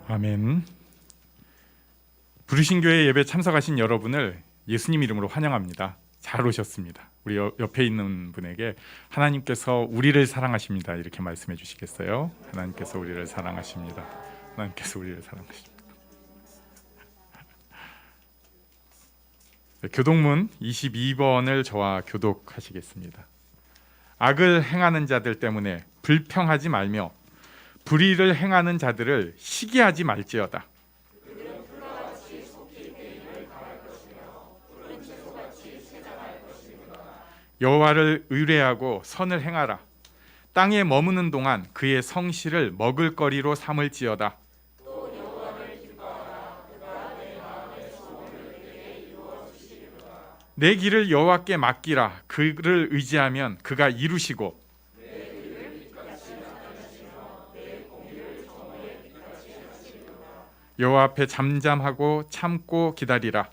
아멘. 부르신 교회 예배 참석하신 여러분을 예수님 이름으로 환영합니다. 잘 오셨습니다. 우리 옆에 있는 분에게 하나님께서 우리를 사랑하십니다. 이렇게 말씀해 주시겠어요? 하나님께서 우리를 사랑하십니다. 하나님께서 우리를 사랑하십니다. 교독문 22번을 저와 교독하시겠습니다. 악을 행하는 자들 때문에 불평하지 말며 불의를 행하는 자들을 시기하지 말지어다. 여호와를 의뢰하고 선을 행하라. 땅에 머무는 동안 그의 성실을 먹을거리로 삼을지어다. 내 길을 여호와께 맡기라. 그를 의지하면 그가 이루시고 여호와 앞에 잠잠하고 참고 기다리라.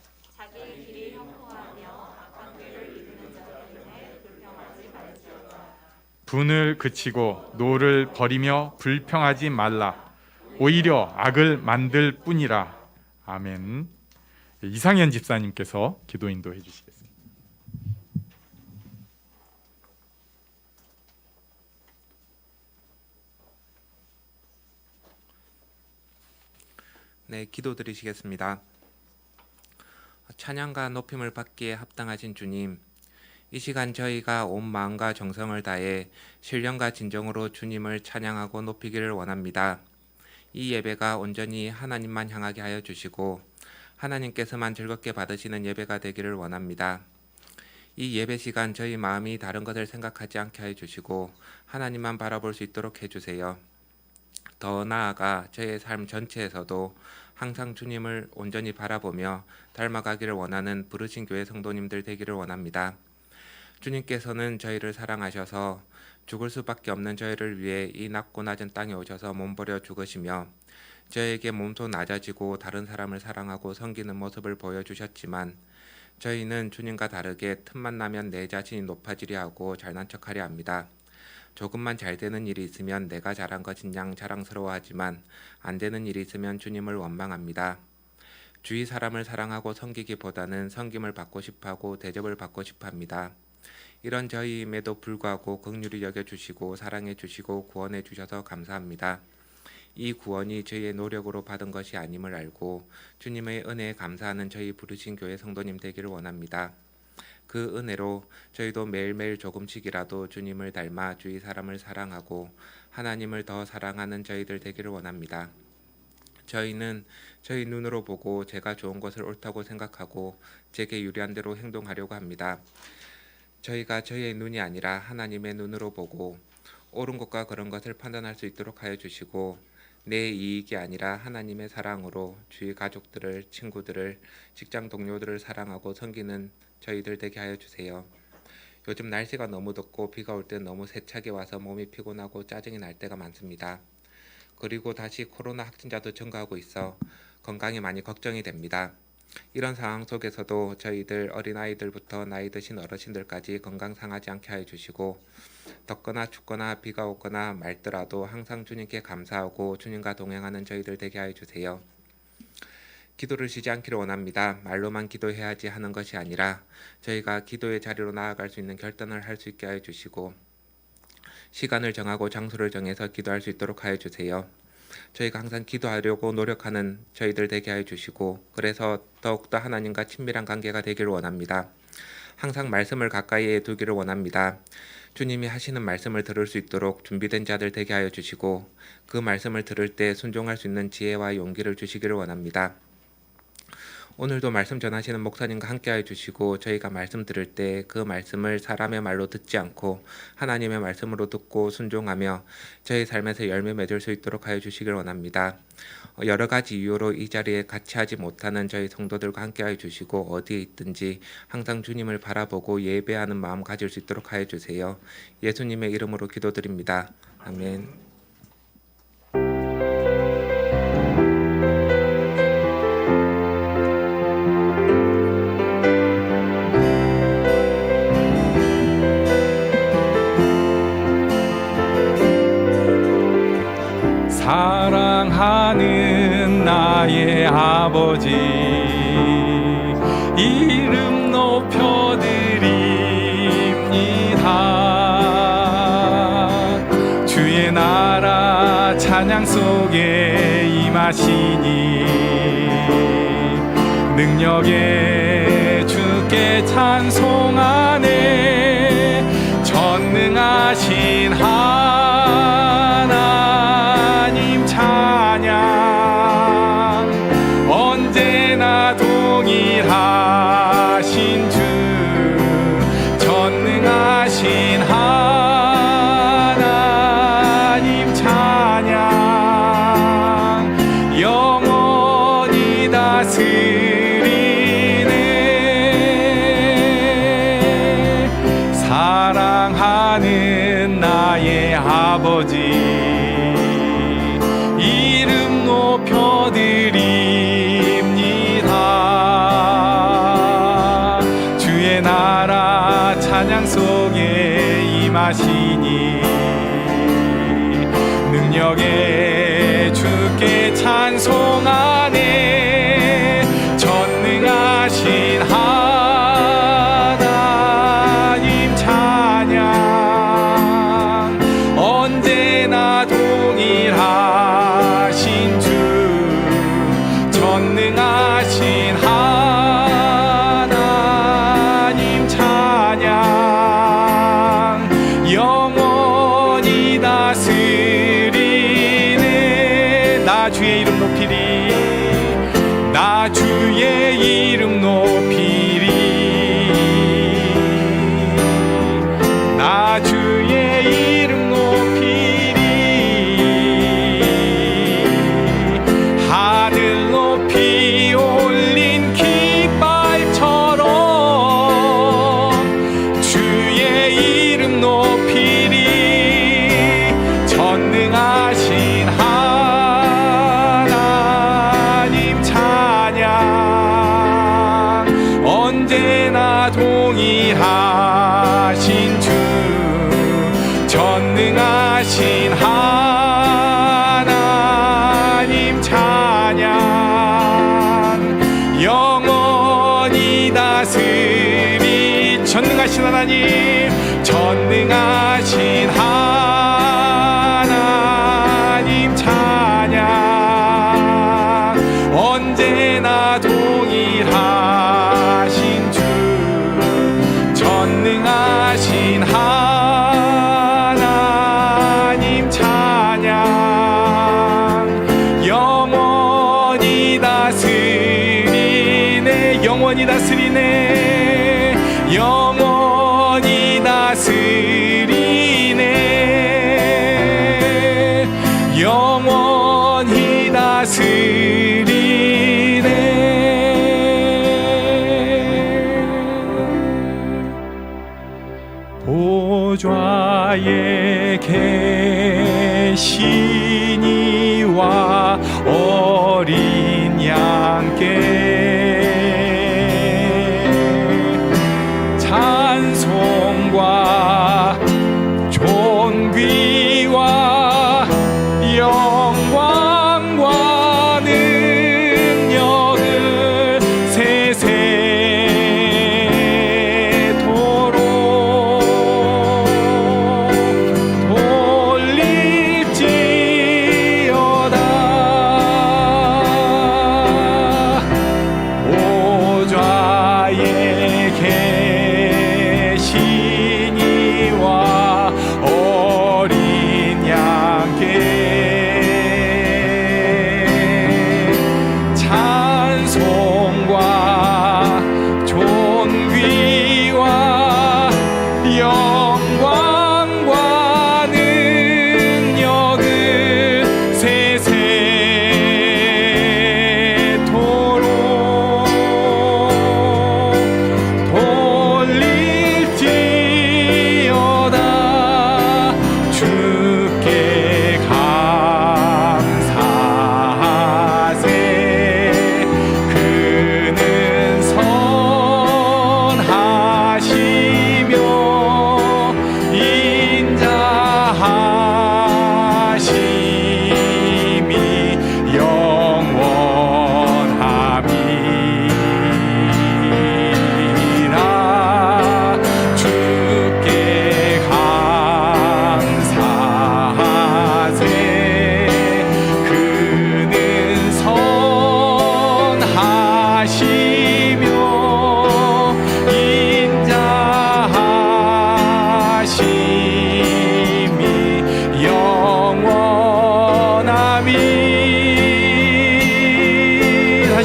분을 그치고 노를 버리며 불평하지 말라. 오히려 악을 만들 뿐이라. 아멘. 이상현 집사님께서 기도 인도해 주시겠습니다. 네, 기도드리시겠습니다. 찬양과 높임을 받기에 합당하신 주님, 이 시간 저희가 온 마음과 정성을 다해 신령과 진정으로 주님을 찬양하고 높이기를 원합니다. 이 예배가 온전히 하나님만 향하게 하여 주시고 하나님께서만 즐겁게 받으시는 예배가 되기를 원합니다. 이 예배 시간 저희 마음이 다른 것을 생각하지 않게 하여 주시고 하나님만 바라볼 수 있도록 해주세요. 더 나아가 저의 삶 전체에서도 항상 주님을 온전히 바라보며 닮아가기를 원하는 부르신 교회 성도님들 되기를 원합니다. 주님께서는 저희를 사랑하셔서 죽을 수밖에 없는 저희를 위해 이 낮고 낮은 땅에 오셔서 몸버려 죽으시며 저에게 몸소 낮아지고 다른 사람을 사랑하고 섬기는 모습을 보여주셨지만 저희는 주님과 다르게 틈만 나면 내 자신이 높아지려 하고 잘난 척하려 합니다. 조금만 잘 되는 일이 있으면 내가 잘한 것인 양 자랑스러워하지만 안 되는 일이 있으면 주님을 원망합니다. 주위 사람을 사랑하고 섬기기보다는 섬김을 받고 싶어하고 대접을 받고 싶어합니다. 이런 저희임에도 불구하고 긍휼히 여겨주시고 사랑해주시고 구원해주셔서 감사합니다. 이 구원이 저희의 노력으로 받은 것이 아님을 알고 주님의 은혜에 감사하는 저희 부르신 교회 성도님 되기를 원합니다. 그 은혜로 저희도 매일매일 조금씩이라도 주님을 닮아 주위 사람을 사랑하고 하나님을 더 사랑하는 저희들 되기를 원합니다. 저희는 저희 눈으로 보고 제가 좋은 것을 옳다고 생각하고 제게 유리한 대로 행동하려고 합니다. 저희가 저희의 눈이 아니라 하나님의 눈으로 보고 옳은 것과 그런 것을 판단할 수 있도록 하여 주시고 내 이익이 아니라 하나님의 사랑으로 주위 가족들을, 친구들을, 직장 동료들을 사랑하고 섬기는 저희들 되게 하여 주세요. 요즘 날씨가 너무 덥고 비가 올 때 너무 세차게 와서 몸이 피곤하고 짜증이 날 때가 많습니다. 그리고 다시 코로나 확진자도 증가하고 있어 건강이 많이 걱정이 됩니다. 이런 상황 속에서도 저희들 어린아이들부터 나이 드신 어르신들까지 건강 상하지 않게 하여 주시고 덥거나 춥거나 비가 오거나 맑더라도 항상 주님께 감사하고 주님과 동행하는 저희들 되게 하여 주세요. 기도를 쉬지 않기를 원합니다. 말로만 기도해야지 하는 것이 아니라 저희가 기도의 자리로 나아갈 수 있는 결단을 할 수 있게 하여 주시고 시간을 정하고 장소를 정해서 기도할 수 있도록 하여 주세요. 저희가 항상 기도하려고 노력하는 저희들 되게 하여 주시고 그래서 더욱더 하나님과 친밀한 관계가 되기를 원합니다. 항상 말씀을 가까이에 두기를 원합니다. 주님이 하시는 말씀을 들을 수 있도록 준비된 자들 되게 하여 주시고 그 말씀을 들을 때 순종할 수 있는 지혜와 용기를 주시기를 원합니다. 오늘도 말씀 전하시는 목사님과 함께하여 주시고 저희가 말씀 들을 때 그 말씀을 사람의 말로 듣지 않고 하나님의 말씀으로 듣고 순종하며 저희 삶에서 열매 맺을 수 있도록 하여 주시길 원합니다. 여러 가지 이유로 이 자리에 같이 하지 못하는 저희 성도들과 함께하여 주시고 어디에 있든지 항상 주님을 바라보고 예배하는 마음 가질 수 있도록 하여 주세요. 예수님의 이름으로 기도드립니다. 아멘. 사랑하는 나의 아버지 이름 높여드립니다. 주의 나라 찬양 속에 임하시니 능력에 주께 찬송하네. 전능하신 하나님 찬양 언제나 동일하신 주 전능하신 하나님 찬양 영원히 다스리네. 사랑하는 나의 아버지 이름 높여드립니다. 주의 나라 찬양 속에 임하시니 능력에 주께 찬송하네. 전능하신 하나님 찬양 언제나 동일하신 주 전능하신 하나님 찬양 영원히 다스리네. 나 주의 이름 높이리 나 주의 이름 높이리 나 주의 이름 높이리 하늘 높이 올린 깃발처럼 주의 이름 높이리. 전능하신 하나님 찬양 언제나 동일하신 주 전능하신 하나님 찬양 영원히 다스리. 전능하신 하나님 전능하신 하나님 찬양 언제나 동일하신 주 전능하신 하나님 찬양 영원히 다스리네. 영원히 다스리네. 영원히 다스리네. 영원히 다스리네. 보좌에 계신 이와 어린 양께 찬송과 존귀와 영광과 능력을 세세토록 돌릴지어다.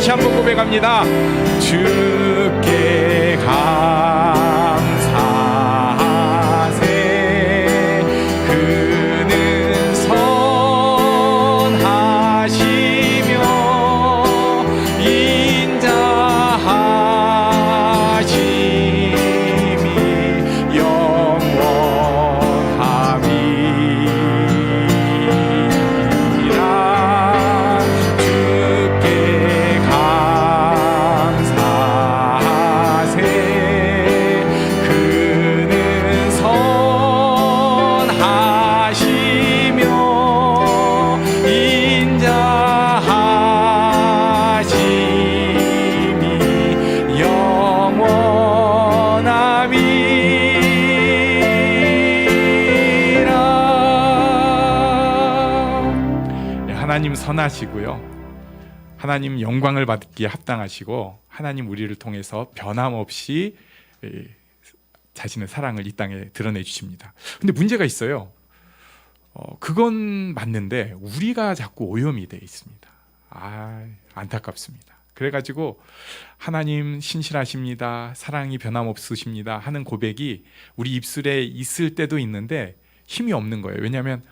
다시 한번 고백합니다. 주께 감사하세. 그는 선하시며 인자하심이 영원함이라. 주께 감사하세. 그는 선하시며 인자하심이 영원함이라. 하나님 선하시고요, 하나님 영광을 받기에 합당하시고, 하나님 우리를 통해서 변함없이 자신의 사랑을 이 땅에 드러내 주십니다. 근데 문제가 있어요. 그건 맞는데 우리가 자꾸 오염이 돼 있습니다. 안타깝습니다. 그래가지고 하나님 신실하십니다, 사랑이 변함없으십니다 하는 고백이 우리 입술에 있을 때도 있는데 힘이 없는 거예요. 왜냐하면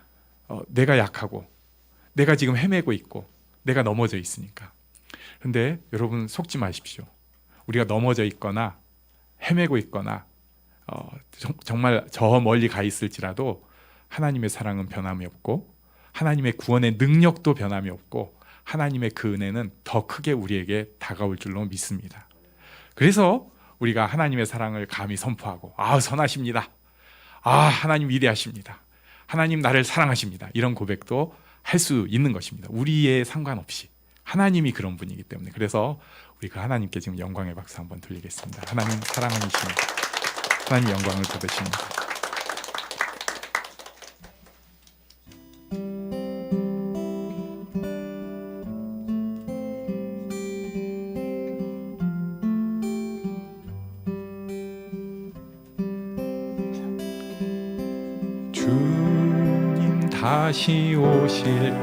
내가 약하고 내가 지금 헤매고 있고 내가 넘어져 있으니까. 그런데 여러분 속지 마십시오. 우리가 넘어져 있거나 헤매고 있거나 정말 저 멀리 가 있을지라도 하나님의 사랑은 변함이 없고, 하나님의 구원의 능력도 변함이 없고, 하나님의 그 은혜는 더 크게 우리에게 다가올 줄로 믿습니다. 그래서 우리가 하나님의 사랑을 감히 선포하고, 선하십니다, 하나님 위대하십니다, 하나님 나를 사랑하십니다, 이런 고백도 할 수 있는 것입니다. 우리에 상관없이 하나님이 그런 분이기 때문에. 그래서 우리 그 하나님께 지금 영광의 박수 한번 돌리겠습니다. 하나님 사랑하십니다. 하나님 영광을 받으십니다. 주님 다시 오실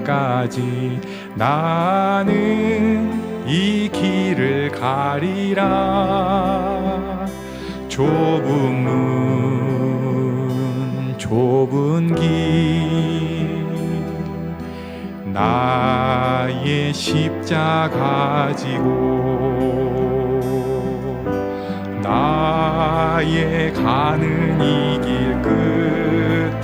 때까지 나는 이 길을 가리라. 좁은 문 좁은 길 나의 십자가 지고 나의 가는 이 길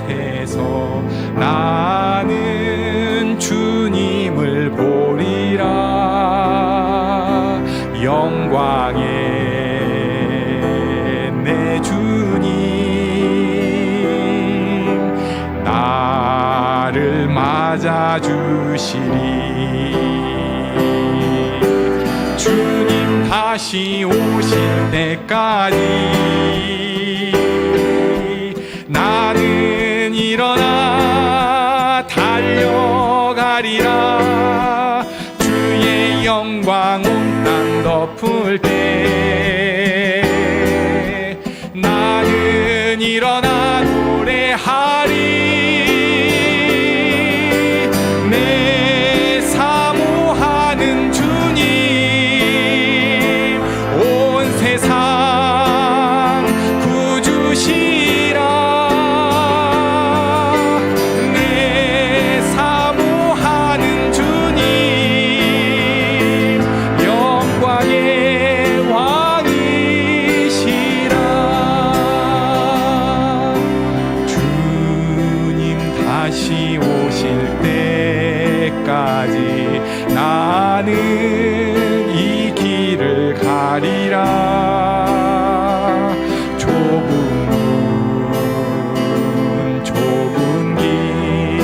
끝에서 나는 주님을 보리라. 영광의 내 주님 나를 맞아주시리. 주님 다시 오실 때까지 나는 일어나 달려가리라. 주의 영광 온 땅 덮을 때 나는 일어나 노래하리. 내 사모하는 주님 온 세상 구주시라. 내 사모하는 주님 영광의 왕이시라. 주님 다시 오실 때까지 나는 이 길을 가리라. 좁은 문 좁은 길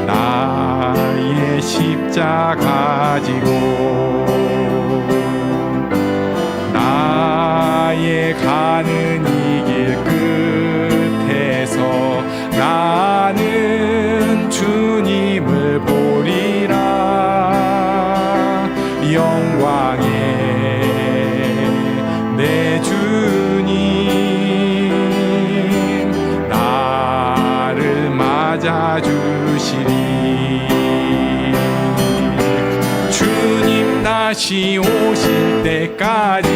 나의 십자가 지고 나의 가는 이 길 끝에서 나는 주님을 보리라. 영광의 내 주님 나를 맞아주시리. 다시 오실 때까지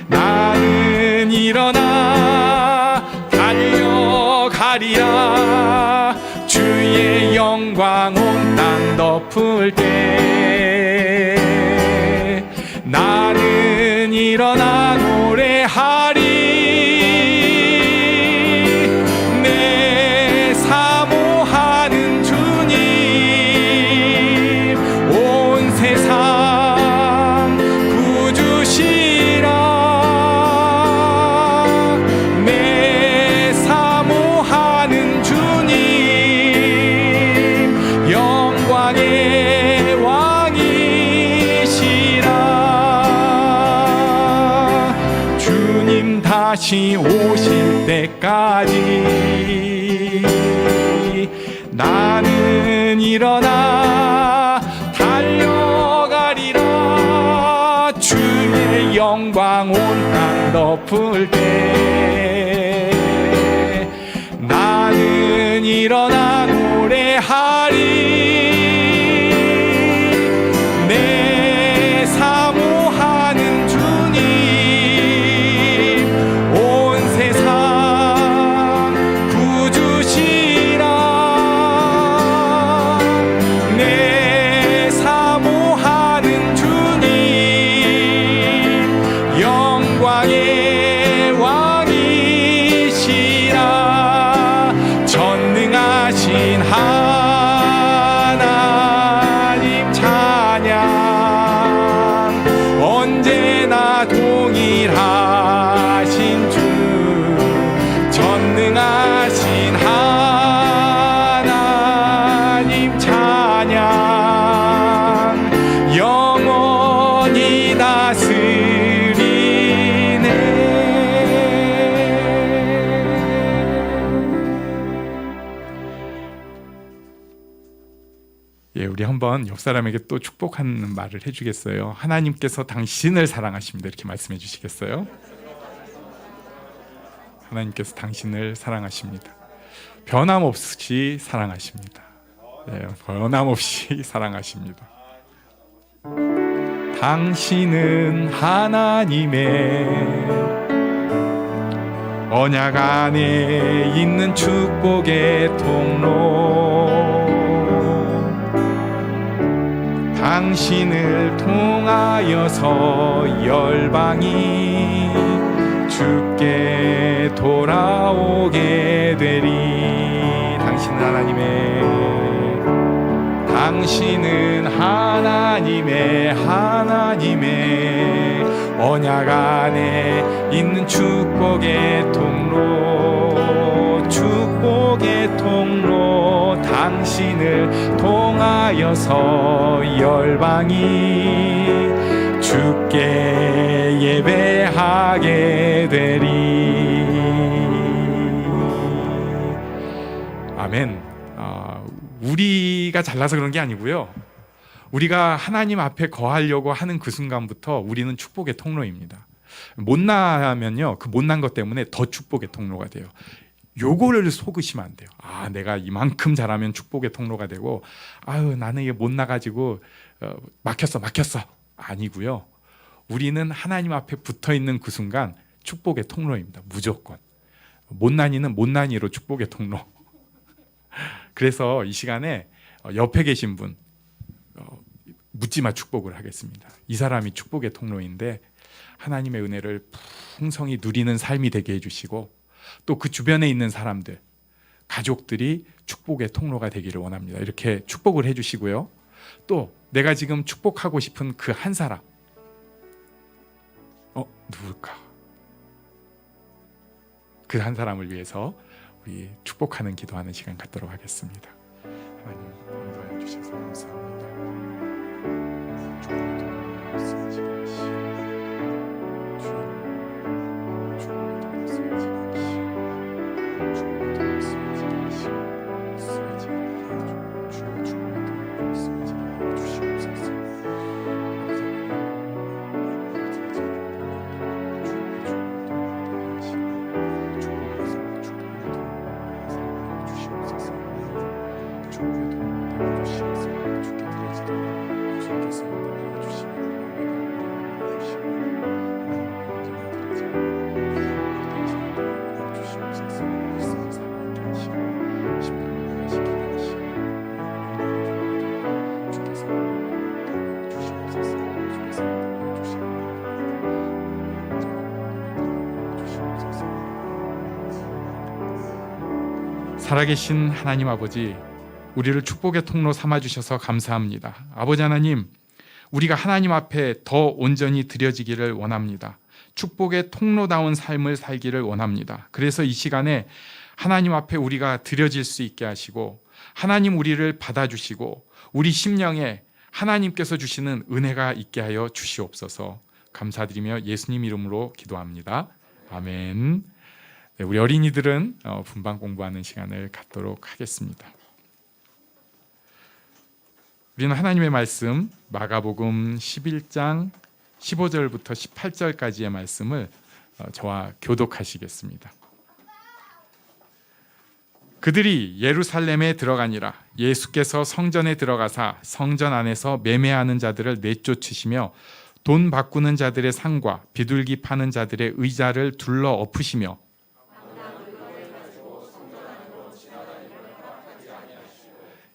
나는 일어나 달려가리라. 주의 영광 온 땅 덮을 때 나는 일어나 노래하리. 내 사모하는 주님 온 세상 구주시라. 내 사모하는 주님 영광의 왕이시라. 주님 다시 오실 때까지 나는 일어나 달려가리라. 주의 영광 온 땅 덮을 때 나는 일어나 노래하리. 내 사모하는 주님 온 세상 구주시라. 내 사모하는 주님 영광의 왕이시라. 전능하신 하나님 찬양. 언제나 동일하신 주. 전능하신 하나님 찬양. 영원히 다스리네. 예, 우리 한번 옆 사람에게 또 축복하는 말을 해주겠어요? 하나님께서 당신을 사랑하십니다. 이렇게 말씀해 주시겠어요? 하나님께서 당신을 사랑하십니다. 변함없이 사랑하십니다. 예, 변함없이 사랑하십니다. 당신은 하나님의 언약 안에 있는 축복의 통로. 당신을 통하여서 열방이 주께 돌아오게 되리. 당신은 하나님의 언약 안에 있는 축복의 통로. 축복의 통로. 당신을 통하여서 열방이 주께 예배하게 되리. 아멘. 우리가 잘나서 그런 게 아니고요, 우리가 하나님 앞에 거하려고 하는 그 순간부터 우리는 축복의 통로입니다. 못나면요, 그 못난 것 때문에 더 축복의 통로가 돼요. 요거를 속으시면 안 돼요. 내가 이만큼 잘하면 축복의 통로가 되고, 나는 이게 못 나가지고 막혔어 아니고요. 우리는 하나님 앞에 붙어 있는 그 순간 축복의 통로입니다. 무조건. 못난이는 못난이로 축복의 통로. 그래서 이 시간에 옆에 계신 분 묻지마 축복을 하겠습니다. 이 사람이 축복의 통로인데 하나님의 은혜를 풍성히 누리는 삶이 되게 해주시고, 또 그 주변에 있는 사람들, 가족들이 축복의 통로가 되기를 원합니다. 이렇게 축복을 해주시고요. 또 내가 지금 축복하고 싶은 그 한 사람, 누굴까? 그 한 사람을 위해서 우리 축복하는 기도하는 시간 갖도록 하겠습니다. 하나님 인도하여 주셔서 감사합니다. 축복의 통로를 쓰여지게 하시고, 축복의 통로를 쓰여지게 하시고, 축복의 통로를 쓰여지게 하시고, 쓰여지게 하여 주여, 축복의 통로를 쓰여지게 하여 주시옵소서. 축복의 통로를 주께 드리지도 살아계신 하나님 아버지, 우리를 축복의 통로 삼아주셔서 감사합니다. 아버지 하나님, 우리가 하나님 앞에 더 온전히 드려지기를 원합니다. 축복의 통로다운 삶을 살기를 원합니다. 그래서 이 시간에 하나님 앞에 우리가 드려질 수 있게 하시고, 하나님 우리를 받아주시고, 우리 심령에 하나님께서 주시는 은혜가 있게 하여 주시옵소서. 감사드리며 예수님 이름으로 기도합니다. 아멘. 네, 우리 어린이들은 분방 공부하는 시간을 갖도록 하겠습니다. 우리는 하나님의 말씀 마가복음 11장 15절부터 18절까지의 말씀을 저와 교독하시겠습니다. 그들이 예루살렘에 들어가니라. 예수께서 성전에 들어가사 성전 안에서 매매하는 자들을 내쫓으시며 돈 바꾸는 자들의 상과 비둘기 파는 자들의 의자를 둘러 엎으시며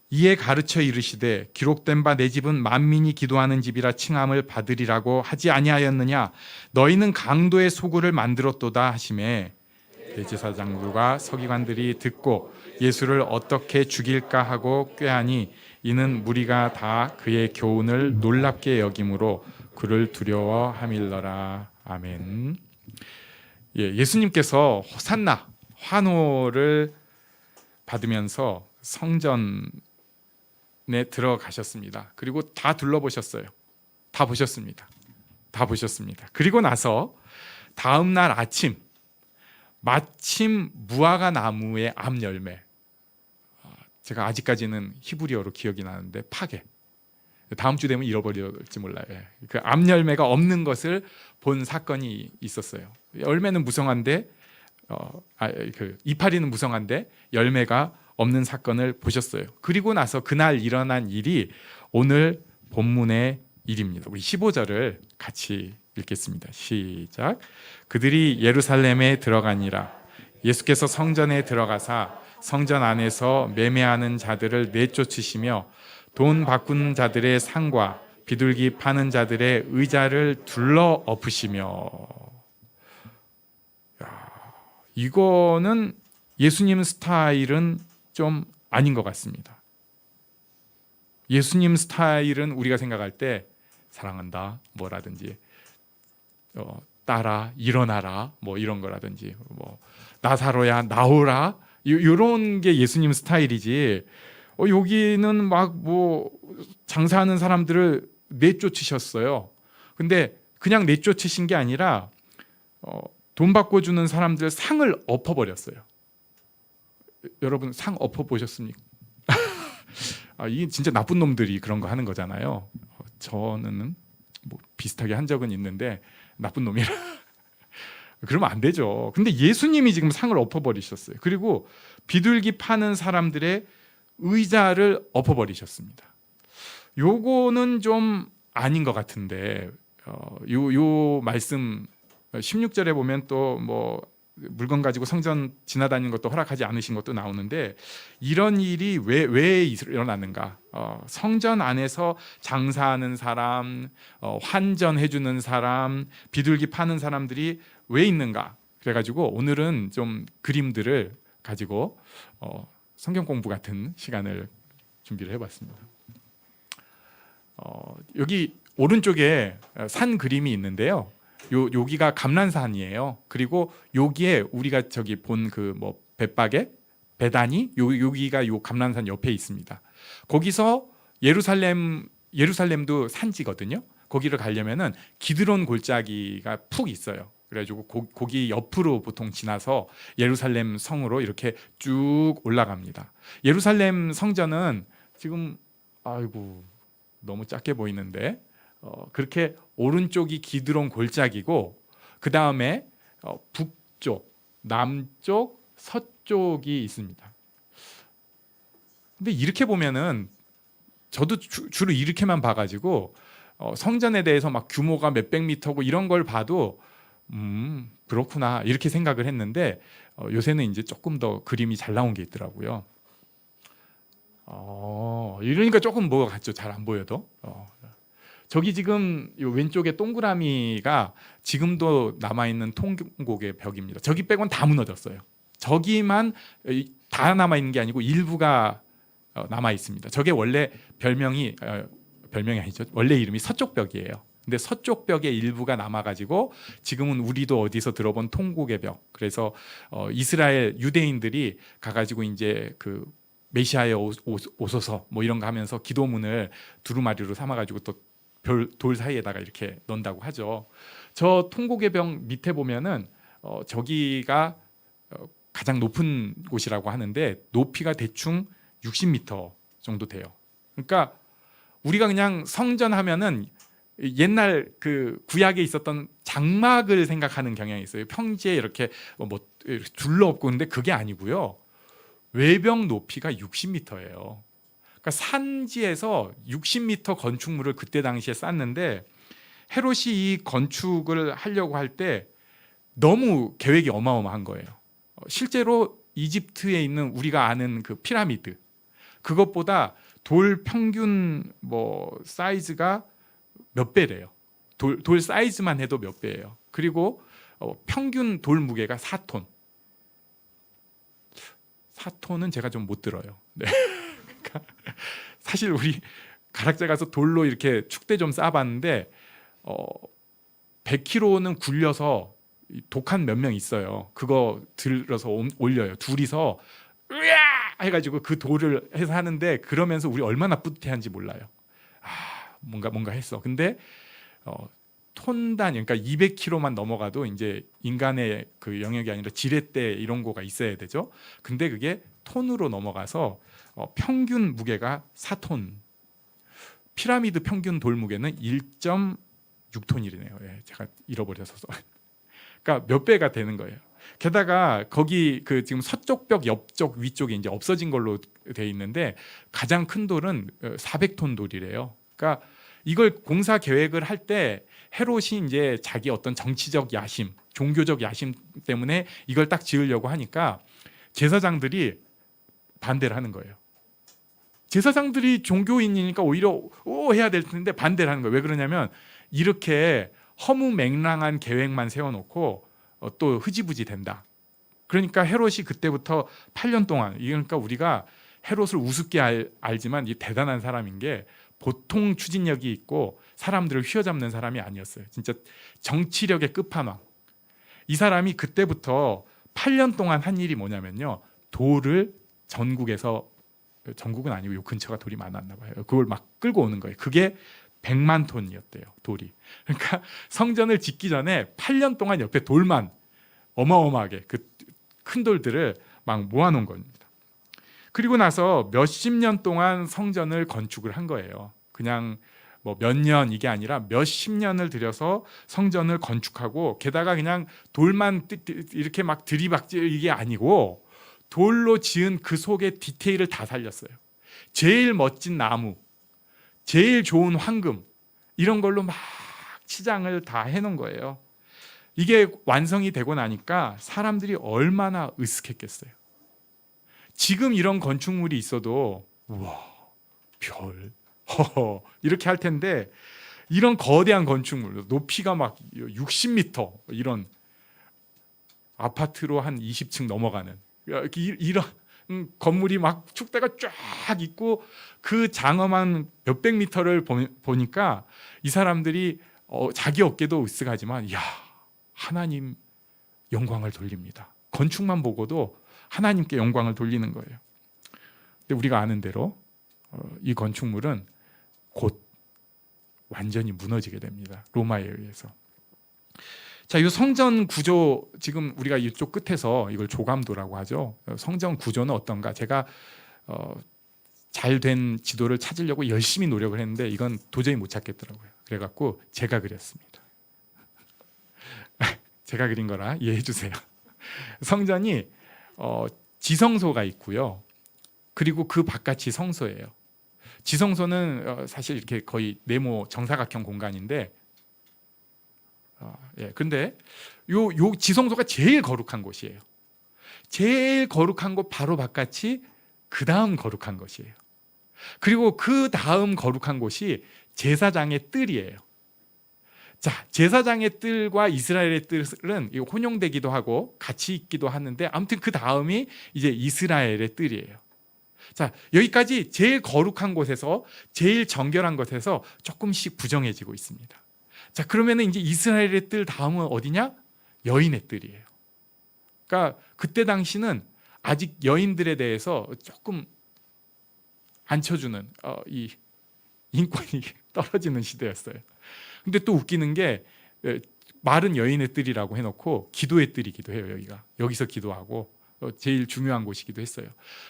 이에 가르쳐 이르시되 기록된 바 내 집은 만민이 기도하는 집이라 칭함을 받으리라고 하지 아니하였느냐. 너희는 강도의 소굴을 만들었도다 하시매 대제사장들과 서기관들이 듣고 예수를 어떻게 죽일까 하고 꾀하니 이는 무리가 다 그의 교훈을 놀랍게 여김으로 그를 두려워함일러라. 아멘. 예수님께서 호산나 환호를 받으면서 성전에 들어가셨습니다. 그리고 다 둘러보셨어요. 다 보셨습니다. 그리고 나서 다음 날 아침 마침 무화과 나무의 암 열매, 제가 아직까지는 히브리어로 기억이 나는데 파게, 다음 주 되면 잃어버릴지 몰라요. 그 암 열매가 없는 것을 본 사건이 있었어요. 열매는 무성한데 그 이파리는 무성한데 열매가 없는 사건을 보셨어요. 그리고 나서 그날 일어난 일이 오늘 본문의 일입니다. 우리 15절을 같이 읽겠습니다. 시작. 그들이 예루살렘에 들어가니라. 예수께서 성전에 들어가사 성전 안에서 매매하는 자들을 내쫓으시며 돈 바꾸는 자들의 상과 비둘기 파는 자들의 의자를 둘러 엎으시며. 이거는 예수님 스타일은 좀 아닌 것 같습니다. 예수님 스타일은 우리가 생각할 때 사랑한다 뭐라든지 따라 일어나라 뭐 이런 거라든지 뭐 나사로야 나오라 이런 게 예수님 스타일이지. 여기는 막 뭐 장사하는 사람들을 내쫓으셨어요. 근데 그냥 내쫓으신 게 아니라 돈 바꿔주는 사람들 상을 엎어버렸어요. 여러분 상 엎어보셨습니까? 이게 진짜 나쁜 놈들이 그런 거 하는 거잖아요. 저는 뭐 비슷하게 한 적은 있는데 나쁜 놈이라 그러면 안 되죠. 근데 예수님이 지금 상을 엎어버리셨어요. 그리고 비둘기 파는 사람들의 의자를 엎어버리셨습니다. 요거는 좀 아닌 것 같은데 요 말씀 16절에 보면 또 뭐 물건 가지고 성전 지나다니는 것도 허락하지 않으신 것도 나오는데 이런 일이 왜 일어났는가? 성전 안에서 장사하는 사람, 환전해주는 사람, 비둘기 파는 사람들이 왜 있는가? 그래가지고 오늘은 좀 그림들을 가지고 성경 공부 같은 시간을 준비를 해봤습니다. 여기 오른쪽에 산 그림이 있는데요. 여기가 감람산이에요. 그리고 여기에 우리가 저기 본 그 뭐 벳바게 베다니 여기가 요 감람산 옆에 있습니다. 거기서 예루살렘도 산지거든요. 거기를 가려면은 기드론 골짜기가 푹 있어요. 그래가지고 거기 옆으로 보통 지나서 예루살렘 성으로 이렇게 쭉 올라갑니다. 예루살렘 성전은 지금 아이고 너무 작게 보이는데 그렇게 오른쪽이 기드론 골짜기고 그 다음에 북쪽, 남쪽, 서쪽이 있습니다. 근데 이렇게 보면은 저도 주로 이렇게만 봐가지고 성전에 대해서 막 규모가 몇백 미터고 이런 걸 봐도 그렇구나 이렇게 생각을 했는데 요새는 이제 조금 더 그림이 잘 나온 게 있더라고요. 이러니까 조금 뭐 같죠. 잘 안 보여도. 저기 지금 요 왼쪽에 동그라미가 지금도 남아있는 통곡의 벽입니다. 저기 빼곤 다 무너졌어요. 저기만 다 남아 있는 게 아니고 일부가 남아 있습니다. 저게 원래 별명이 아니죠. 원래 이름이 서쪽벽이에요. 근데 서쪽 벽의 일부가 남아가지고 지금은 우리도 어디서 들어본 통곡의 벽. 그래서 이스라엘 유대인들이 가가지고 이제 그 메시아에 오소서 뭐 이런 거 하면서 기도문을 두루마리로 삼아가지고 또 돌 사이에다가 이렇게 넣는다고 하죠. 저 통곡의 벽 밑에 보면은 저기가 가장 높은 곳이라고 하는데 높이가 대충 60m 정도 돼요. 그러니까 우리가 그냥 성전 하면은 옛날 그 구약에 있었던 장막을 생각하는 경향이 있어요. 평지에 이렇게 뭐 둘러없고. 근데 그게 아니고요. 외벽 높이가 60m예요. 그러니까 산지에서 60m 건축물을 그때 당시에 쌓는데 헤롯이 이 건축을 하려고 할 때 너무 계획이 어마어마한 거예요. 실제로 이집트에 있는 우리가 아는 그 피라미드 그것보다 돌 평균 뭐 사이즈가 몇 배래요. 돌 사이즈만 해도 몇 배예요. 그리고 평균 돌 무게가 4톤. 4톤은 제가 좀 못 들어요. 네. 그러니까 사실 우리 가락자 가서 돌로 이렇게 축대 좀 쌓아봤는데 100kg는 굴려서 독한 몇 명 있어요. 그거 들어서 올려요. 둘이서 으야 해가지고 그 돌을 해서 하는데 그러면서 우리 얼마나 뿌듯해한지 몰라요. 뭔가 했어. 근데 톤 단위, 그러니까 200kg만 넘어가도 이제 인간의 그 영역이 아니라 지렛대 이런 거가 있어야 되죠. 근데 그게 톤으로 넘어가서 평균 무게가 4톤. 피라미드 평균 돌 무게는 1.6톤이래요. 예, 제가 잃어버려서. 그러니까 몇 배가 되는 거예요. 게다가 거기 그 지금 서쪽 벽 옆쪽 위쪽에 이제 없어진 걸로 돼 있는데 가장 큰 돌은 400톤 돌이래요. 그러니까 이걸 공사 계획을 할 때 헤롯이 이제 자기 어떤 정치적 야심, 종교적 야심 때문에 이걸 딱 지으려고 하니까 제사장들이 반대를 하는 거예요. 제사장들이 종교인이니까 오히려 해야 될 텐데 반대를 하는 거예요. 왜 그러냐면 이렇게 허무맹랑한 계획만 세워놓고 또 흐지부지 된다. 그러니까 헤롯이 그때부터 8년 동안, 그러니까 우리가 헤롯을 우습게 알지만 이 대단한 사람인 게 보통 추진력이 있고 사람들을 휘어잡는 사람이 아니었어요. 진짜 정치력의 끝판왕. 이 사람이 그때부터 8년 동안 한 일이 뭐냐면요. 돌을 전국에서, 전국은 아니고 요 근처가 돌이 많았나 봐요. 그걸 막 끌고 오는 거예요. 그게 100만 톤이었대요. 돌이. 그러니까 성전을 짓기 전에 8년 동안 옆에 돌만 어마어마하게 그 큰 돌들을 막 모아놓은 겁니다. 그리고 나서 몇십 년 동안 성전을 건축을 한 거예요. 그냥 뭐 몇 년 이게 아니라 몇십 년을 들여서 성전을 건축하고, 게다가 그냥 돌만 이렇게 막 들이박질 이게 아니고 돌로 지은 그 속의 디테일을 다 살렸어요. 제일 멋진 나무, 제일 좋은 황금 이런 걸로 막 치장을 다 해놓은 거예요. 이게 완성이 되고 나니까 사람들이 얼마나 으쓱했겠어요. 지금 이런 건축물이 있어도 우와 별 허허 이렇게 할 텐데, 이런 거대한 건축물 높이가 막 60m 이런 아파트로 한 20층 넘어가는 이런 건물이 막 축대가 쫙 있고 그 장엄한 몇백 미터를 보니까 이 사람들이 자기 어깨도 으쓱하지만 야 하나님 영광을 돌립니다. 건축만 보고도 하나님께 영광을 돌리는 거예요. 근데 우리가 아는 대로 이 건축물은 곧 완전히 무너지게 됩니다. 로마에 의해서. 자, 이 성전 구조, 지금 우리가 이쪽 끝에서 이걸 조감도라고 하죠. 성전 구조는 어떤가? 제가 잘 된 지도를 찾으려고 열심히 노력을 했는데 이건 도저히 못 찾겠더라고요. 그래갖고 제가 그렸습니다. 제가 그린 거라 이해해 주세요. 성전이 지성소가 있고요. 그리고 그 바깥이 성소예요. 지성소는 사실 이렇게 거의 네모 정사각형 공간인데, 근데 요 지성소가 제일 거룩한 곳이에요. 제일 거룩한 곳 바로 바깥이 그 다음 거룩한 것이에요. 그리고 그 다음 거룩한 곳이 제사장의 뜰이에요. 자, 제사장의 뜰과 이스라엘의 뜰은 혼용되기도 하고 같이 있기도 하는데 아무튼 그 다음이 이제 이스라엘의 뜰이에요. 자, 여기까지 제일 거룩한 곳에서 제일 정결한 곳에서 조금씩 부정해지고 있습니다. 자, 그러면은 이제 이스라엘의 뜰 다음은 어디냐? 여인의 뜰이에요. 그러니까 그때 당시는 아직 여인들에 대해서 조금 앉혀주는 이 인권이 떨어지는 시대였어요. 근데 또 웃기는 게 말은 여인의 뜰이라고 해놓고 기도의 뜰이기도 해요. 여기서 기도하고 제일 중요한 곳이기도 했어요.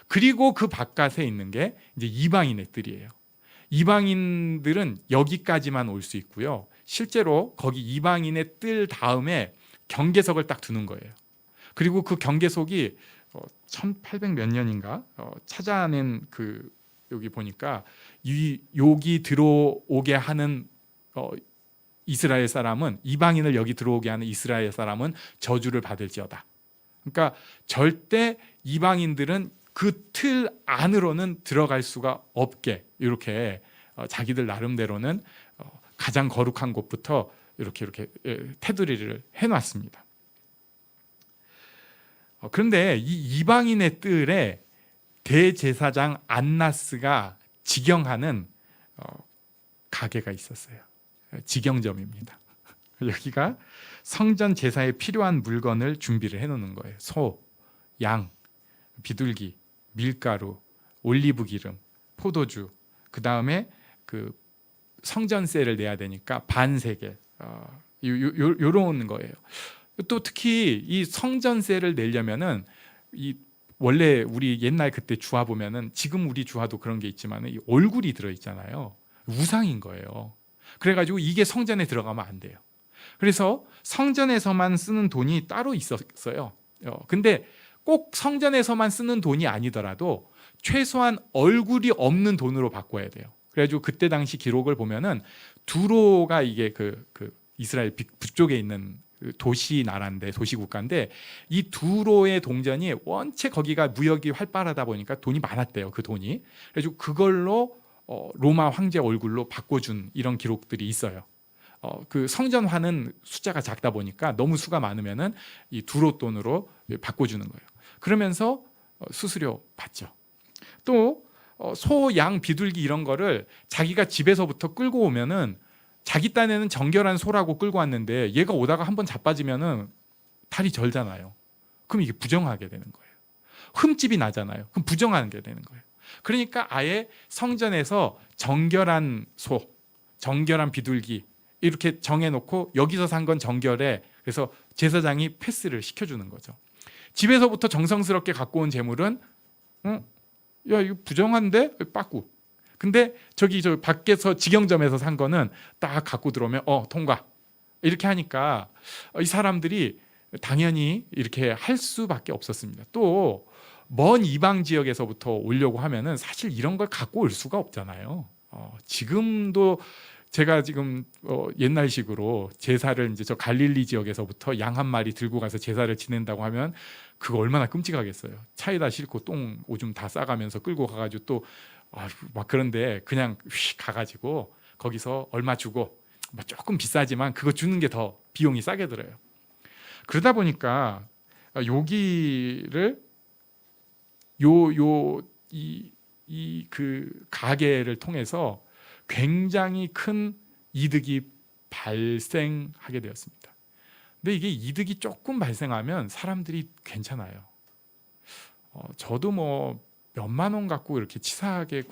그리고 그 바깥에 있는 게 이제 이방인의 뜰이에요. 이방인들은 여기까지만 올 수 있고요. 실제로 거기 이방인의 뜰 다음에 경계석을 딱 두는 거예요. 그리고 그 경계석이 1800 몇 년인가 찾아낸 그 여기 보니까 여기 들어오게 하는 이스라엘 사람은 이방인을 여기 들어오게 하는 이스라엘 사람은 저주를 받을지어다. 그러니까 절대 이방인들은 그 틀 안으로는 들어갈 수가 없게 이렇게 자기들 나름대로는 가장 거룩한 곳부터 이렇게 테두리를 해놨습니다. 그런데 이 이방인의 뜰에 대제사장 안나스가 직영하는 가게가 있었어요. 직영점입니다. 여기가 성전 제사에 필요한 물건을 준비를 해놓는 거예요. 소, 양, 비둘기, 밀가루, 올리브 기름, 포도주, 그 다음에 그 성전세를 내야 되니까 반세겔, 요런 거예요. 또 특히 이 성전세를 내려면은 원래 우리 옛날 그때 주화 보면은 지금 우리 주화도 그런 게 있지만 이 얼굴이 들어 있잖아요. 우상인 거예요. 그래가지고 이게 성전에 들어가면 안 돼요. 그래서 성전에서만 쓰는 돈이 따로 있었어요. 근데 꼭 성전에서만 쓰는 돈이 아니더라도 최소한 얼굴이 없는 돈으로 바꿔야 돼요. 그래가지고 그때 당시 기록을 보면은 두로가 이게 그 이스라엘 북쪽에 있는 도시 나라인데 도시 국가인데 이 두로의 동전이 원체 거기가 무역이 활발하다 보니까 돈이 많았대요. 그 돈이. 그래가지고 그걸로 로마 황제 얼굴로 바꿔준 이런 기록들이 있어요. 그 성전화는 숫자가 작다 보니까 너무 수가 많으면은 이 두로 돈으로 바꿔주는 거예요. 그러면서 수수료 받죠. 또 소, 양, 비둘기 이런 거를 자기가 집에서부터 끌고 오면은 자기 딴에는 정결한 소라고 끌고 왔는데 얘가 오다가 한번 자빠지면은 다리 절잖아요. 그럼 이게 부정하게 되는 거예요. 흠집이 나잖아요. 그럼 부정하게 되는 거예요. 그러니까 아예 성전에서 정결한 소, 정결한 비둘기 이렇게 정해놓고 여기서 산 건 정결해. 그래서 제사장이 패스를 시켜주는 거죠. 집에서부터 정성스럽게 갖고 온 재물은 야 이거 부정한데? 빠꾸. 근데 저 밖에서 직영점에서 산 거는 딱 갖고 들어오면 통과. 이렇게 하니까 이 사람들이 당연히 이렇게 할 수밖에 없었습니다. 또 먼 이방 지역에서부터 오려고 하면은 사실 이런 걸 갖고 올 수가 없잖아요. 지금도 제가 지금 옛날식으로 제사를 이제 저 갈릴리 지역에서부터 양 한 마리 들고 가서 제사를 지낸다고 하면 그거 얼마나 끔찍하겠어요. 차에다 싣고 똥 오줌 다 싸가면서 끌고 가가지고 또 막 그런데 그냥 휙 가가지고 거기서 얼마 주고 조금 비싸지만 그거 주는 게 더 비용이 싸게 들어요. 그러다 보니까 여기를 그 가게를 통해서 굉장히 큰 이득이 발생하게 되었습니다. 근데 이게 이득이 조금 발생하면 사람들이 괜찮아요. 저도 뭐 몇만 원 갖고 이렇게 치사하게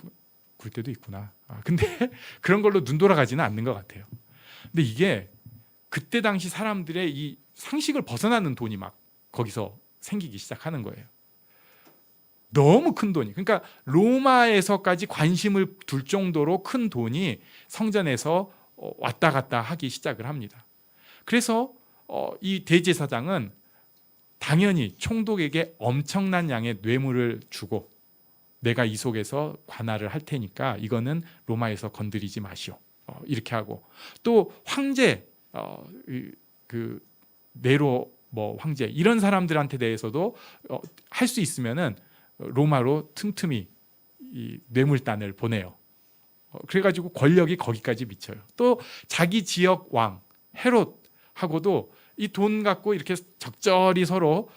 굴 때도 있구나. 근데 그런 걸로 눈 돌아가지는 않는 것 같아요. 근데 이게 그때 당시 사람들의 이 상식을 벗어나는 돈이 막 거기서 생기기 시작하는 거예요. 너무 큰 돈이. 그러니까 로마에서까지 관심을 둘 정도로 큰 돈이 성전에서 왔다 갔다 하기 시작을 합니다. 그래서 이 대제사장은 당연히 총독에게 엄청난 양의 뇌물을 주고 내가 이 속에서 관할을 할 테니까 이거는 로마에서 건드리지 마시오. 이렇게 하고 또 황제 그 네로 뭐 황제 이런 사람들한테 대해서도 할 수 있으면은 로마로 틈틈이 이 뇌물단을 보내요. 그래가지고 권력이 거기까지 미쳐요. 또 자기 지역 왕 헤롯하고도 이 돈 갖고 이렇게 적절히 서로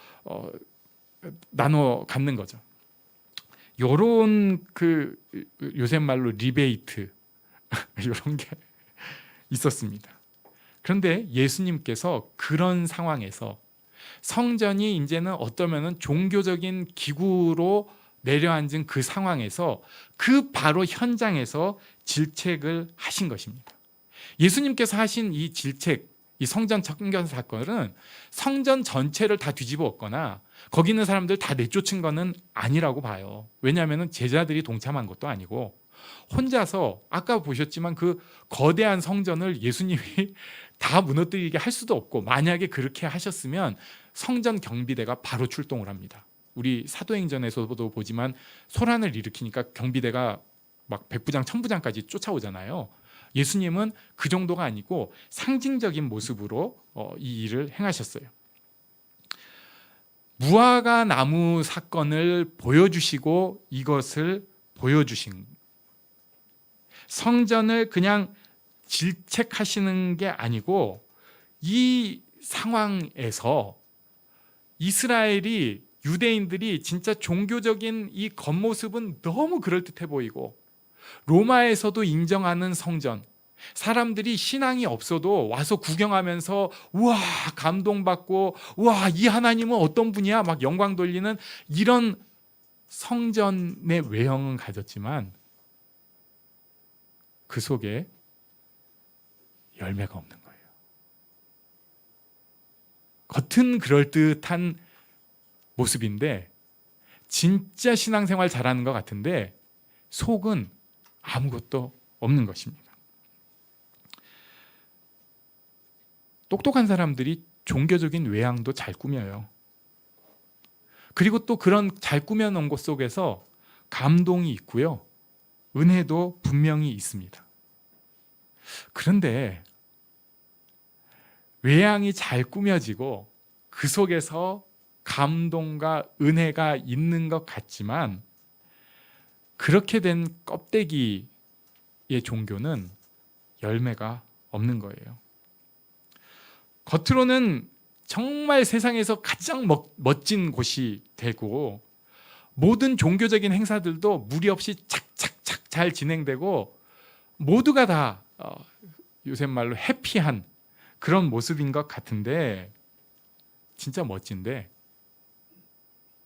나눠 갖는 거죠. 요런 그 요새 말로 리베이트 이런 게 있었습니다. 그런데 예수님께서 그런 상황에서 성전이 이제는 어떠면은 종교적인 기구로 내려앉은 그 상황에서 그 바로 현장에서 질책을 하신 것입니다. 예수님께서 하신 이 질책, 이 성전 청결 사건은 성전 전체를 다 뒤집어 엎거나 거기 있는 사람들 다 내쫓은 거는 아니라고 봐요. 왜냐하면 제자들이 동참한 것도 아니고 혼자서 아까 보셨지만 그 거대한 성전을 예수님이 다 무너뜨리게 할 수도 없고, 만약에 그렇게 하셨으면 성전 경비대가 바로 출동을 합니다. 우리 사도행전에서도 보지만 소란을 일으키니까 경비대가 막 백부장 천부장까지 쫓아오잖아요. 예수님은 그 정도가 아니고 상징적인 모습으로 이 일을 행하셨어요. 무화과 나무 사건을 보여주시고 이것을 보여주신, 성전을 그냥 질책하시는 게 아니고 이 상황에서 이스라엘이, 유대인들이 진짜 종교적인 이 겉모습은 너무 그럴듯해 보이고 로마에서도 인정하는 성전, 사람들이 신앙이 없어도 와서 구경하면서 우와 감동받고 우와 이 하나님은 어떤 분이야 막 영광 돌리는 이런 성전의 외형은 가졌지만 그 속에 열매가 없는 거예요. 겉은 그럴듯한 모습인데 진짜 신앙생활 잘하는 것 같은데 속은 아무것도 없는 것입니다. 똑똑한 사람들이 종교적인 외양도 잘 꾸며요. 그리고 또 그런 잘 꾸며놓은 것 속에서 감동이 있고요, 은혜도 분명히 있습니다. 그런데 외양이 잘 꾸며지고 그 속에서 감동과 은혜가 있는 것 같지만 그렇게 된 껍데기의 종교는 열매가 없는 거예요. 겉으로는 정말 세상에서 가장 멋진 곳이 되고 모든 종교적인 행사들도 무리 없이 착착착 잘 진행되고 모두가 다 요새 말로 해피한 그런 모습인 것 같은데 진짜 멋진데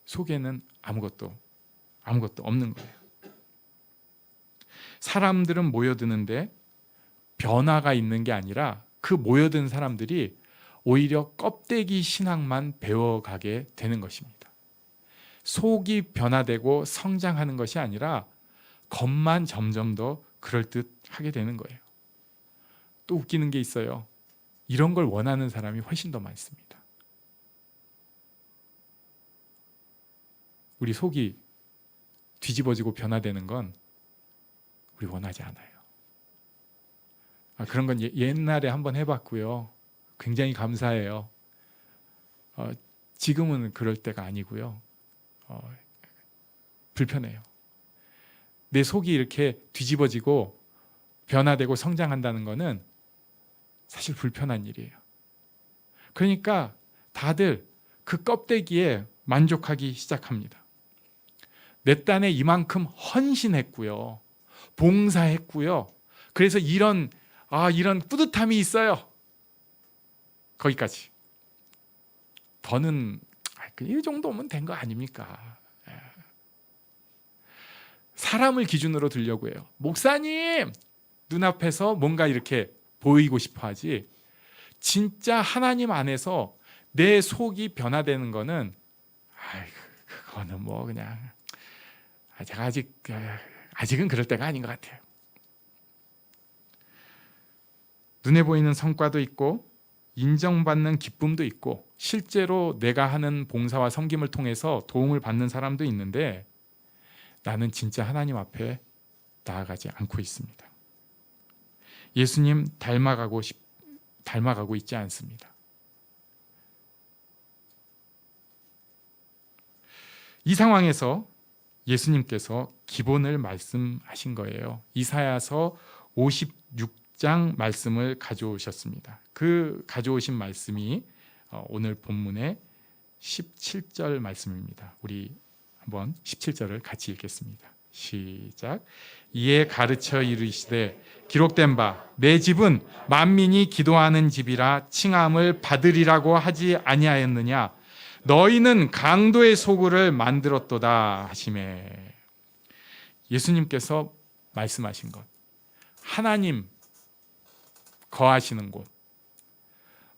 속에는 아무것도 없는 거예요. 사람들은 모여드는데 변화가 있는 게 아니라 그 모여든 사람들이 오히려 껍데기 신앙만 배워가게 되는 것입니다. 속이 변화되고 성장하는 것이 아니라 겉만 점점 더 그럴듯하게 되는 거예요. 또 웃기는 게 있어요. 이런 걸 원하는 사람이 훨씬 더 많습니다. 우리 속이 뒤집어지고 변화되는 건 우리 원하지 않아요. 그런 건 옛날에 한번 해봤고요. 굉장히 감사해요. 지금은 그럴 때가 아니고요. 불편해요. 내 속이 이렇게 뒤집어지고 변화되고 성장한다는 거는 사실 불편한 일이에요. 그러니까 다들 그 껍데기에 만족하기 시작합니다. 내 딴에 이만큼 헌신했고요, 봉사했고요, 그래서 이런 뿌듯함이 있어요. 거기까지. 더는 이 정도면 된 거 아닙니까? 사람을 기준으로 들려고 해요. 목사님! 눈앞에서 뭔가 이렇게 보이고 싶어 하지, 진짜 하나님 안에서 내 속이 변화되는 거는 그거는 뭐 그냥 제가 아직은 그럴 때가 아닌 것 같아요. 눈에 보이는 성과도 있고 인정받는 기쁨도 있고 실제로 내가 하는 봉사와 섬김을 통해서 도움을 받는 사람도 있는데 나는 진짜 하나님 앞에 나아가지 않고 있습니다. 예수님 닮아가고 있지 않습니다. 이 상황에서 예수님께서 기본을 말씀하신 거예요. 이사야서 56장 6장 말씀을 가져오셨습니다. 그 가져오신 말씀이 오늘 본문의 17절 말씀입니다. 우리 한번 17절을 같이 읽겠습니다. 시작. 이에 가르쳐 이르시되 기록된 바 내 집은 만민이 기도하는 집이라 칭함을 받으리라고 하지 아니하였느냐. 너희는 강도의 소굴을 만들었도다 하시매. 예수님께서 말씀하신 것, 하나님 거하시는 곳,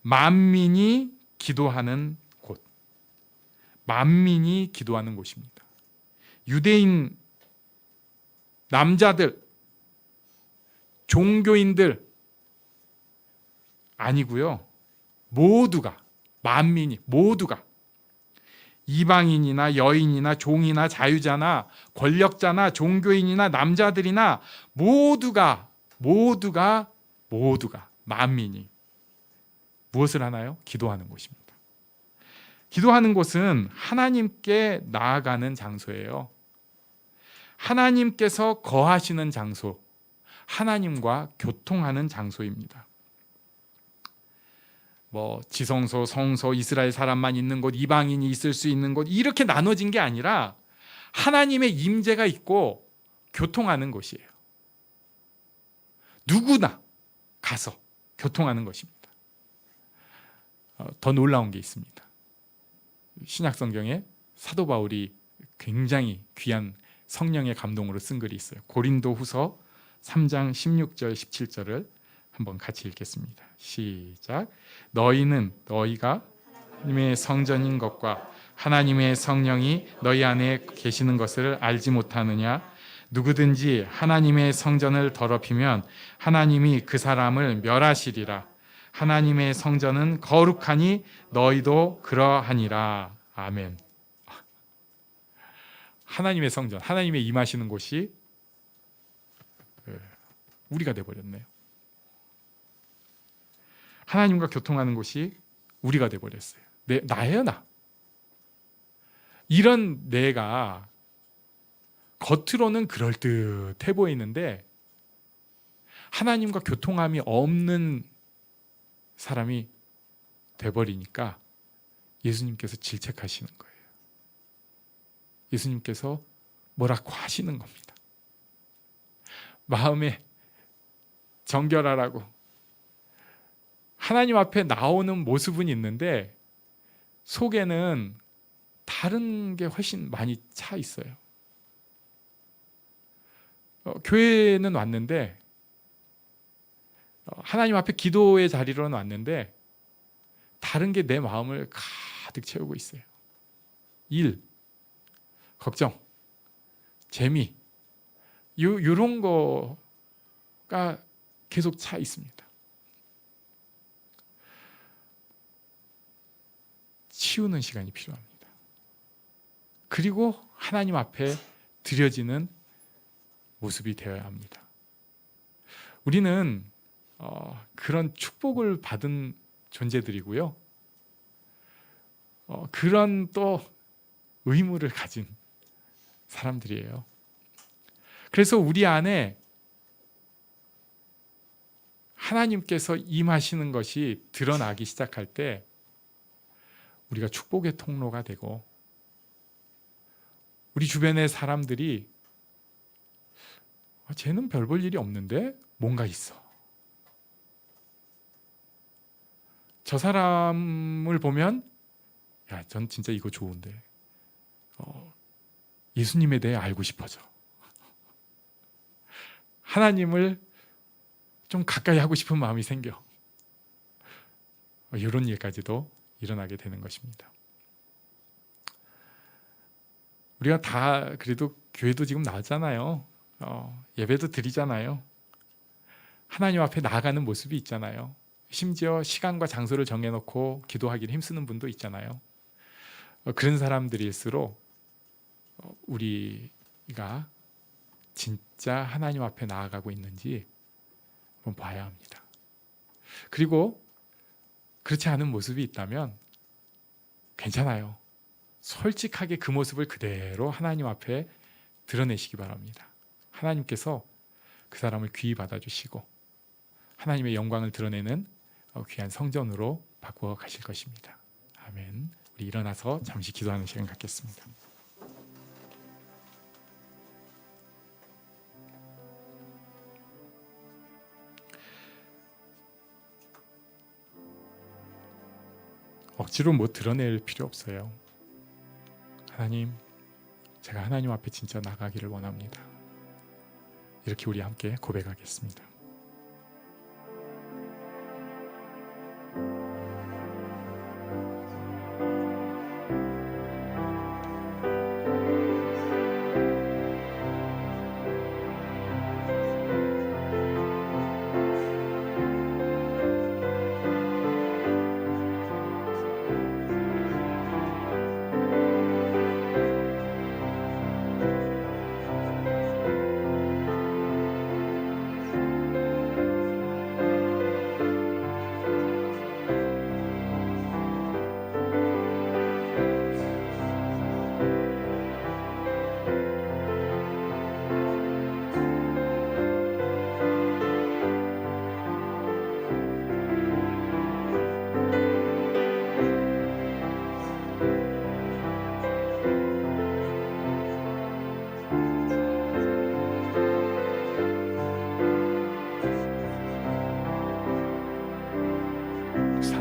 만민이 기도하는 곳, 만민이 기도하는 곳입니다. 유대인 남자들, 종교인들 아니고요. 모두가, 만민이 모두가, 이방인이나 여인이나 종이나 자유자나 권력자나 종교인이나 남자들이나 모두가 만민이 무엇을 하나요? 기도하는 곳입니다. 기도하는 곳은 하나님께 나아가는 장소예요. 하나님께서 거하시는 장소, 하나님과 교통하는 장소입니다. 지성소, 성소, 이스라엘 사람만 있는 곳, 이방인이 있을 수 있는 곳, 이렇게 나눠진 게 아니라 하나님의 임재가 있고 교통하는 곳이에요. 누구나 가서 교통하는 것입니다. 더 놀라운 게 있습니다. 신약 성경에 사도 바울이 굉장히 귀한 성령의 감동으로 쓴 글이 있어요. 고린도후서 3장 16절 17절을 한번 같이 읽겠습니다. 시작. 너희가 하나님의 성전인 것과 하나님의 성령이 너희 안에 계시는 것을 알지 못하느냐? 누구든지 하나님의 성전을 더럽히면 하나님이 그 사람을 멸하시리라. 하나님의 성전은 거룩하니 너희도 그러하니라. 아멘. 하나님의 성전, 하나님의 임하시는 곳이 우리가 돼버렸네요. 하나님과 교통하는 곳이 우리가 돼버렸어요. 나예요, 나. 이런 내가 겉으로는 그럴듯해 보이는데 하나님과 교통함이 없는 사람이 돼버리니까 예수님께서 질책하시는 거예요. 예수님께서 뭐라고 하시는 겁니다. 마음에 정결하라고 하나님 앞에 나오는 모습은 있는데 속에는 다른 게 훨씬 많이 차 있어요. 교회는 왔는데 하나님 앞에 기도의 자리로는 왔는데 다른 게 내 마음을 가득 채우고 있어요. 일, 걱정, 재미, 이런 거가 계속 차 있습니다. 치우는 시간이 필요합니다. 그리고 하나님 앞에 드려지는 모습이 되어야 합니다. 우리는 그런 축복을 받은 존재들이고요. 그런 또 의무를 가진 사람들이에요. 그래서 우리 안에 하나님께서 임하시는 것이 드러나기 시작할 때 우리가 축복의 통로가 되고 우리 주변의 사람들이 쟤는 별 볼 일이 없는데 뭔가 있어. 저 사람을 보면 전 진짜 이거 좋은데 예수님에 대해 알고 싶어져. 하나님을 좀 가까이 하고 싶은 마음이 생겨. 이런 일까지도 일어나게 되는 것입니다. 우리가 다 그래도 교회도 지금 나왔잖아요. 예배도 드리잖아요. 하나님 앞에 나아가는 모습이 있잖아요. 심지어 시간과 장소를 정해놓고 기도하기를 힘쓰는 분도 있잖아요. 그런 사람들일수록 우리가 진짜 하나님 앞에 나아가고 있는지 한번 봐야 합니다. 그리고 그렇지 않은 모습이 있다면 괜찮아요. 솔직하게 그 모습을 그대로 하나님 앞에 드러내시기 바랍니다. 하나님께서 그 사람을 귀히 받아주시고 하나님의 영광을 드러내는 귀한 성전으로 바꾸어 가실 것입니다. 아멘. 우리 일어나서 잠시 기도하는 시간 갖겠습니다. 억지로 뭐 드러낼 필요 없어요. 하나님, 제가 하나님 앞에 진짜 나가기를 원합니다. 이렇게 우리 함께 고백하겠습니다.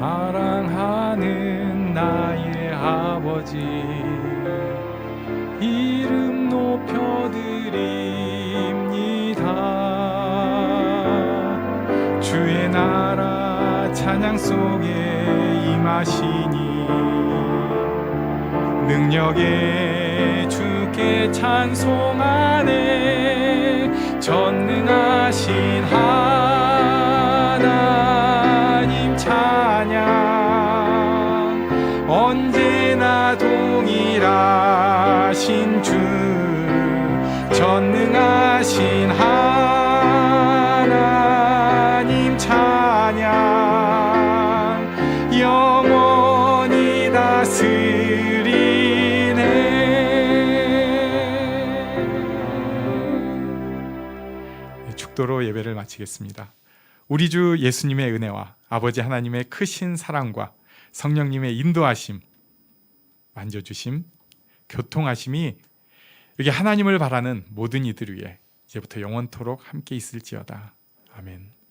사랑하는 나의 아버지, 이름 높여드립니다. 주의 나라 찬양 속에 임하시니 능력에 주께 찬송하네. 전능하신 하나님 찬양, 언제나 동일하신 주, 전능하신 하나님 찬양, 영원히 다스리네. 축도로 예배를 마치겠습니다. 우리 주 예수님의 은혜와 아버지 하나님의 크신 사랑과 성령님의 인도하심, 만져주심, 교통하심이 여기 하나님을 바라는 모든 이들 위해 이제부터 영원토록 함께 있을지어다. 아멘.